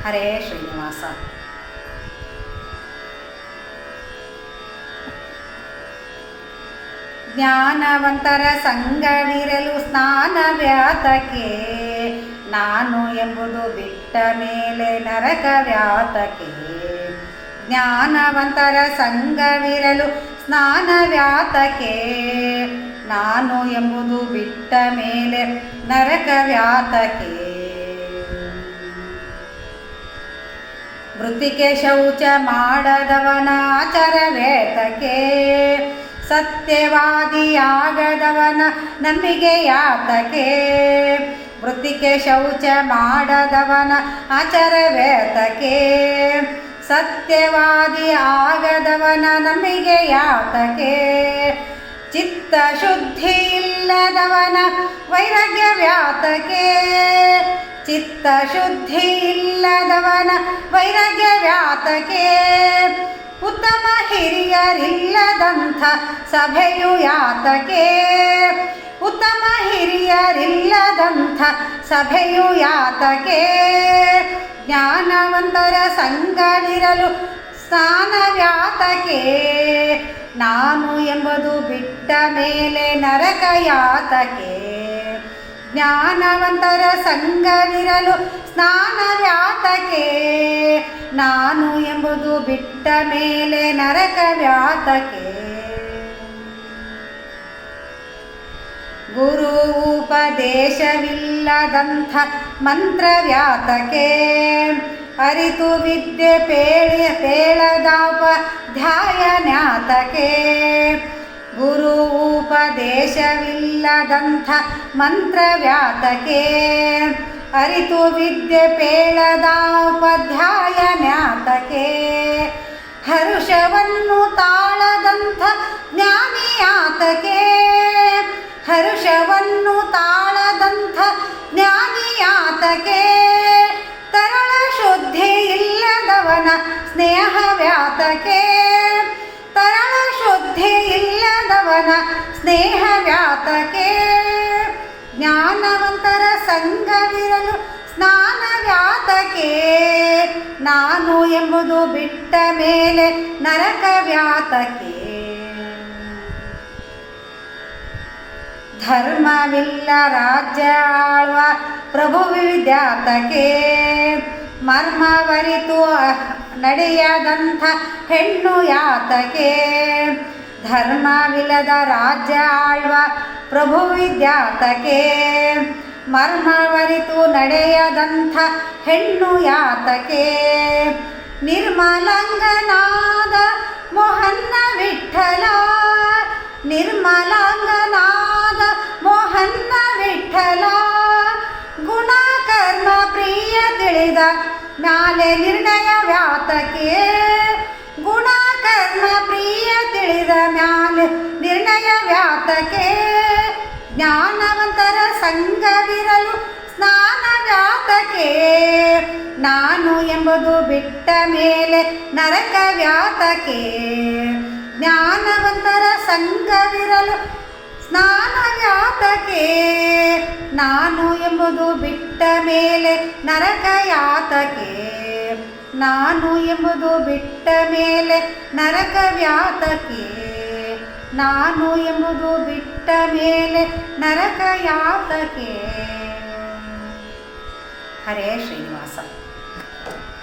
ಹರೇ ಶ್ರೀನಿವಾಸ. ಜ್ಞಾನವಂತರ ಸಂಗವಿರಲು ಸ್ನಾನವ್ಯಾತಕೆ, ನಾನು ಎಂಬುದು ಬಿಟ್ಟ ಮೇಲೆ ನರಕ ವ್ಯಾತಕೆ. ಜ್ಞಾನವಂತರ ಸಂಗವಿರಲು ಸ್ನಾನವ್ಯಾತಕೆ, ನಾನು ಎಂಬುದು ಬಿಟ್ಟ ಮೇಲೆ ನರಕ ವ್ಯಾತಕೆ. ಮೃತ್ತಿಕೆ ಶೌಚ ಮಾಡದವನ ಆಚರವೇತಕೆ, ಸತ್ಯವಾದಿಯಾಗದವನ ನಂಬಿಕೆ ಯಾತಕೆ. ಮೃತ್ತಿಕೆ ಶೌಚ ಮಾಡದವನ ಆಚರವೇತಕೆ, ಸತ್ಯವಾದಿ ಆಗದವನ ನಂಬಿಕೆ ಯಾತಕೆ. ಚಿತ್ತ ಶುದ್ಧಿ ಇಲ್ಲದವನ ವೈರಾಗ್ಯ ವ್ಯಾತಕೆ, ಚಿತ್ತ ಶುದ್ಧಿ ಇಲ್ಲದವನ ವೈರಾಗ್ಯ ವ್ಯಾತಕೆ. ಉತ್ತಮ ಹಿರಿಯರಿಲ್ಲದಂಥ ಸಭೆಯು ಯಾತಕೆ, ಉತ್ತಮ ಹಿರಿಯರಿಲ್ಲದಂಥ ಸಭೆಯು ಯಾತಕೆ. ಜ್ಞಾನವಂತರ ಸಂಗವಿರಲು ಸ್ನಾನ ವ್ಯಾತಕೆ, ನಾನು ಎಂಬುದು ಬಿಟ್ಟ ಮೇಲೆ ನರಕ ಯಾತಕೆ. ಜ್ಞಾನವಂತರ ಸಂಗವಿರಲು ಸ್ನಾನ ವ್ಯಾತಕೆ, ನಾನು ಎಂಬುದು ಬಿಟ್ಟ ಮೇಲೆ ನರಕ ವ್ಯಾತಕೆ. ಗುರು ಉಪದೇಶವಿಲ್ಲದಂಥ ಮಂತ್ರ ವ್ಯಾತಕೆ, ಅರಿತು ವಿದ್ಯೆ ಪೇಳದಾಪಾಧ್ಯಾಯ ನ್ಯಾತಕೆ. ಗುರು ಉಪದೇಶವಿಲ್ಲದಂಥ ಮಂತ್ರ ವ್ಯಾತಕೆ, ಅರಿತು ವಿದ್ಯೆ ಪೇಳದಾಪಾಧ್ಯಾಯ ನ್ಯಾತಕೆ. ಹರುಷವನ್ನು ತಾಳದಂಥ ಜ್ಞಾನಿಯಾತಕೆ, ಹರುಷವನ್ನು ತಾಳದಂಥ ಜ್ಞಾನಿಯಾತಕೆ. ತರಳ ಶುದ್ಧಿ ಇಲ್ಲದವನ ಸ್ನೇಹ ವ್ಯಾತಕೆ, ತರಳ ಶುದ್ಧಿ ಇಲ್ಲದವನ ಸ್ನೇಹ ವ್ಯಾತಕೆ. ಜ್ಞಾನವಂತರ ಸಂಗವಿರಲು ಸ್ನಾನ ವ್ಯಾತಕೆ, ನಾನು ಎಂಬುದು ಬಿಟ್ಟ ಮೇಲೆ ನರಕ ವ್ಯಾತಕೆ. ಧರ್ಮವಿಲ್ಲ ರಾಜ್ಯ ಆಳ್ವ ಪ್ರಭುವಿದ್ಯಾತಕೆ, ಮರ್ಮವರಿತು ನಡೆಯದಂಥ ಹೆಣ್ಣು ಯಾತಕೆ. ಧರ್ಮವಿಲ್ಲದ ರಾಜ್ಯ ಆಳ್ವ ಪ್ರಭುವಿದ್ಯಾತಕೆ, ಮರ್ಮವರಿತು ನಡೆಯದಂಥ ಹೆಣ್ಣು ಯಾತಕೆ. ನಿರ್ಮಲಾಂಗನಾದ ಮೋಹನ್ನ ವಿಠಲ, ನಿರ್ಮಲಾಂಗನಾದ ಮೋಹನ್ನ ವಿಠಲ. ಗುಣ ಕರ್ಮ ಪ್ರಿಯ ತಿಳಿದ ಮ್ಯಾಲೆ ನಿರ್ಣಯ ವ್ಯಾತಕೆ, ಗುಣ ಕರ್ಮ ಪ್ರಿಯ ತಿಳಿದ ಮ್ಯಾಲೆ ನಿರ್ಣಯ ವ್ಯಾತಕೆ. ಜ್ಞಾನವಂತರ ಸಂಗವಿರಲು ಸ್ನಾನ ವ್ಯಾತಕೆ, ನಾನು ಎಂಬುದು ಬಿಟ್ಟ ಮೇಲೆ ನರಕ ವ್ಯಾತಕೆ. ಜ್ಞಾನವಂತರ ಸಂಗವಿರಲು ಸ್ನಾನ ವ್ಯಾತಕೆ, ನಾನು ಎಂಬುದು ಬಿಟ್ಟ ಮೇಲೆ ನರಕ ಯಾತಕೆ. ನಾನು ಎಂಬುದು ಬಿಟ್ಟ ಮೇಲೆ ನರಕ ವ್ಯಾತಕೆ, ನಾನು ಎಂಬುದು ಬಿಟ್ಟ ಮೇಲೆ ನರಕ ಯಾತಕೆ. ಹರೇ ಶ್ರೀನಿವಾಸ.